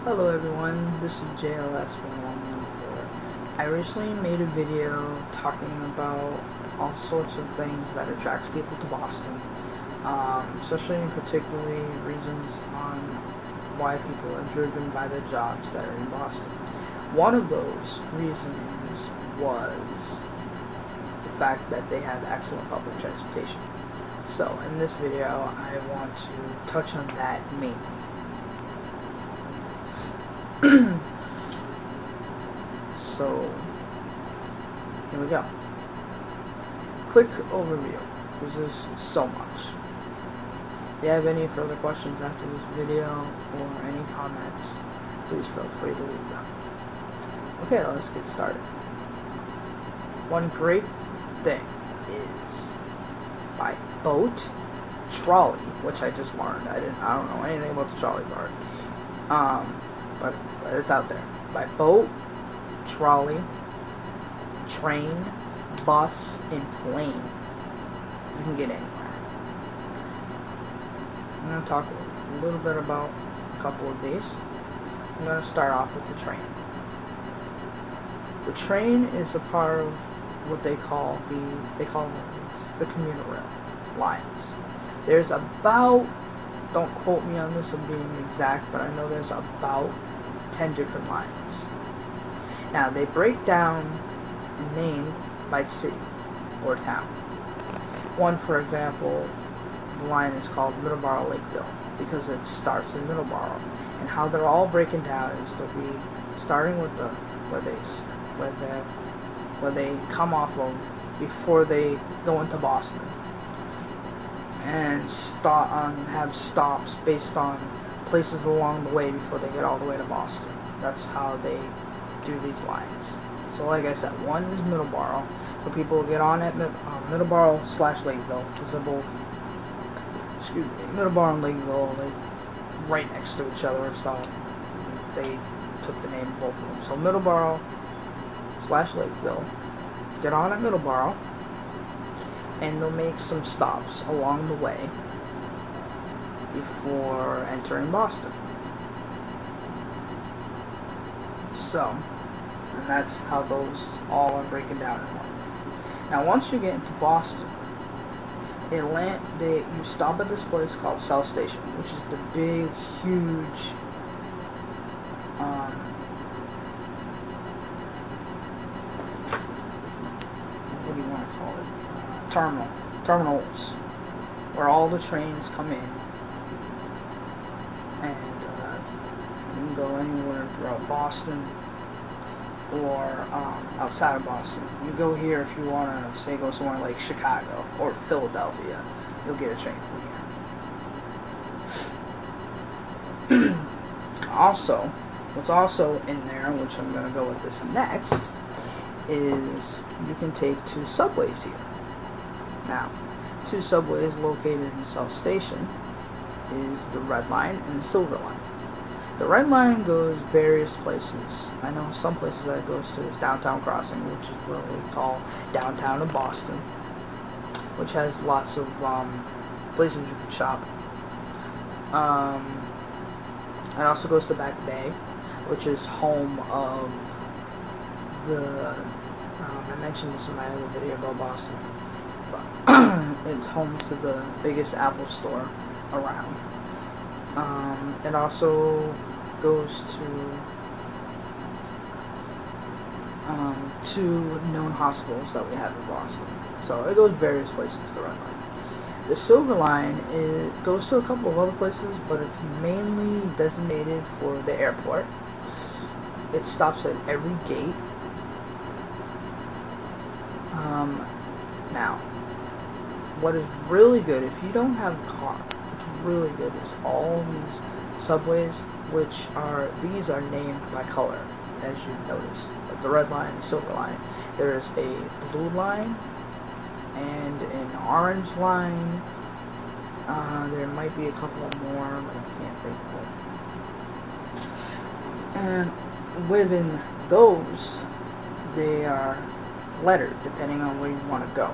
Hello everyone, this is JLS114. I recently made a video talking about all sorts of things that attracts people to Boston, especially and particularly reasons on why people are driven by the jobs that are in Boston. One of those reasons was the fact that they have excellent public transportation. So in this video I want to touch on that mainly. So, here we go. Quick overview, because there's so much. If you have any further questions after this video, or any comments, please feel free to leave them. Okay, let's get started. One great thing is by boat, trolley, which I just learned. I don't know anything about the trolley part. But it's out there. By boat, trolley, train, bus, and plane, you can get anywhere. I'm going to talk a little bit about a couple of these. I'm going to start off with the train. The train is a part of what they call the commuter rail lines. There's about, don't quote me on this of being exact, but I know there's about 10 different lines. Now they break down named by city or town. One, for example, the line is called Middleborough Lakeville because it starts in Middleborough, and how they're all breaking down is they'll be starting with the where they come off of before they go into Boston, and have stops based on places along the way before they get all the way to Boston. That's how they do these lines. So like I said, one is Middleborough, so people will get on at Middleborough / Lakeville, because they're both, Middleborough and Lakeville, they're right next to each other, so they took the name of both of them. So Middleborough / Lakeville, get on at Middleborough, and they'll make some stops along the way before entering Boston. So, and that's how those all are breaking down in one. Now once you get into Boston, you stop at this place called South Station, which is the big, huge, what do you want to call it? Terminals, where all the trains come in, and you can go anywhere throughout Boston or outside of Boston. You go here if you want to, say, go somewhere like Chicago or Philadelphia, you'll get a train from here. Also, what's also in there, which I'm going to go with this next, is you can take two subways here. Now, two subways located in South Station is the Red Line and the Silver Line. The Red Line goes various places. I know some places that it goes to is Downtown Crossing, which is what we call downtown of Boston, which has lots of places you can shop. It also goes to Back Bay, which is home of the, I mentioned this in my other video about Boston, but it's home to the biggest Apple store around. It also goes to two known hospitals that we have in Boston. So it goes various places, the Red Line. The Silver Line goes to a couple of other places, but it's mainly designated for the airport. It stops at every gate. Now, what is really good, if you don't have a car, really good is all these subways, these are named by color, as you notice, like the Red Line and Silver Line. There's a blue line and an orange line. There might be a couple more, but I can't think of it. And within those, they are lettered depending on where you want to go.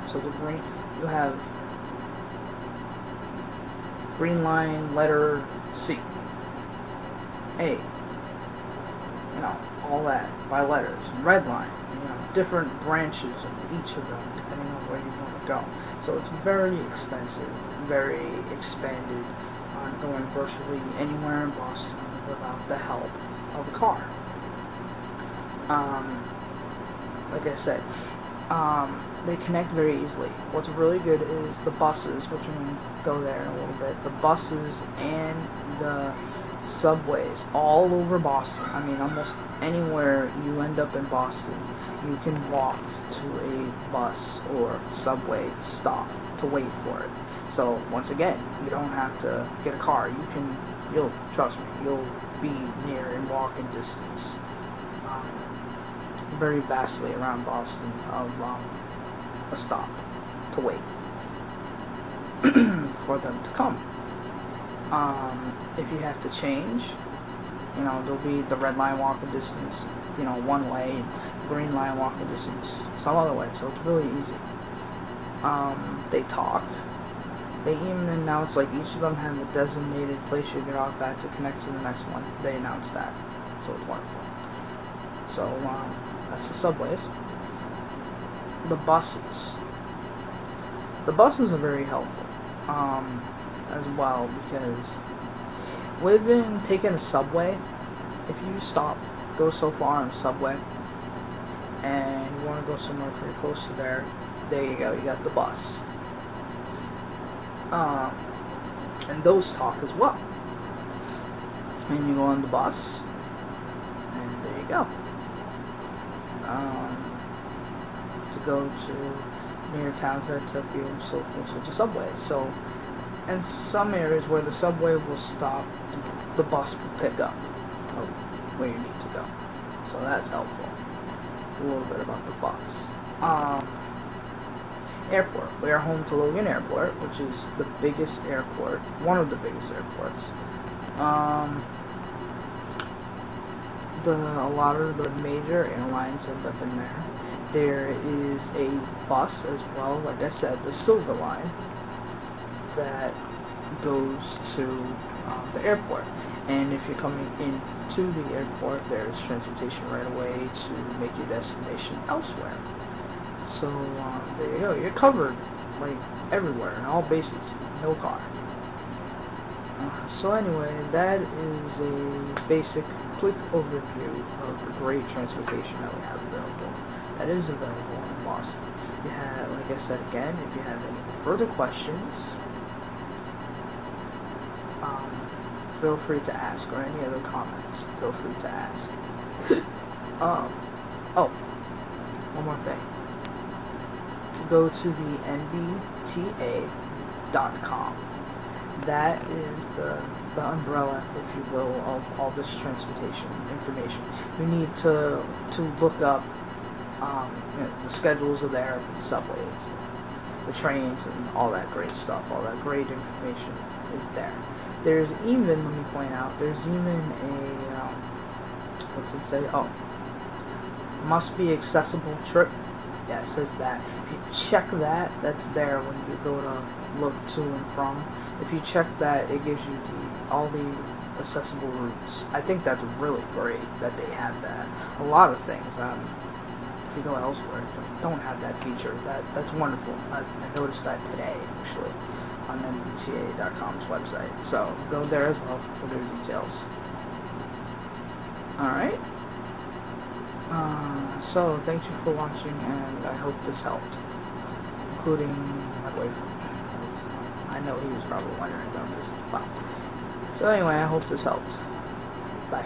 So you have green line, letter C. A, all that by letters. Red line, different branches of each of them depending on where you want to go. So it's very extensive, very expanded, going virtually anywhere in Boston without the help of a car. Like I said, they connect very easily. What's really good is the buses, which I'm going to go there in a little bit. The buses and the subways all over Boston. I mean, almost anywhere you end up in Boston, you can walk to a bus or subway stop to wait for it. So once again, you don't have to get a car. You'll trust me, you'll be near in walking distance, very vastly around Boston of a stop to wait for them to come. If you have to change, there'll be the red line walking distance, one way, and green line walking distance some other way, so it's really easy. They talk. They even announce, like, each of them have a designated place you get off at to connect to the next one. They announce that, so it's wonderful. So, that's the subways. The buses. The buses are very helpful, as well, because we've been taking a subway. If you go so far on a subway, and you want to go somewhere pretty close to there you go, you got the bus. And those talk as well. And you go on the bus, and there you go. To go to near towns that took you so close to the subway. So, in some areas where the subway will stop, the bus will pick up where you need to go. So that's helpful. A little bit about the bus. Airport. We are home to Logan Airport, which is the biggest airport, one of the biggest airports. A lot of the major airlines end up in there. There is a bus as well, like I said, the Silver Line, that goes to the airport. And if you're coming into the airport, there's transportation right away to make your destination elsewhere. So there you go. You're covered like everywhere in all bases. No car. So anyway, that is a basic, quick overview of the great transportation that we have available. That is available in Boston. You have, like I said again, if you have any further questions, feel free to ask, or any other comments, feel free to ask. Oh, one more thing. Go to the nbta.com. That is the umbrella, if you will, of all this transportation information. You need to look up, the schedules are there for the subways, the trains, and all that great stuff. All that great information is there. There's even, let me point out, there's even a, what's it say? Oh, must be accessible trip. Yeah, it says that. If you check that, that's there when you go to look to and from. If you check that, it gives you all the accessible routes. I think that's really great that they have that. A lot of things, if you go elsewhere, don't have that feature. That's wonderful. I noticed that today, actually, on nbta.com's website. So go there as well for their details. Alright. So thank you for watching, and I hope this helped, including my boyfriend. I know he was probably wondering about this. Wow. So anyway, I hope this helped. Bye.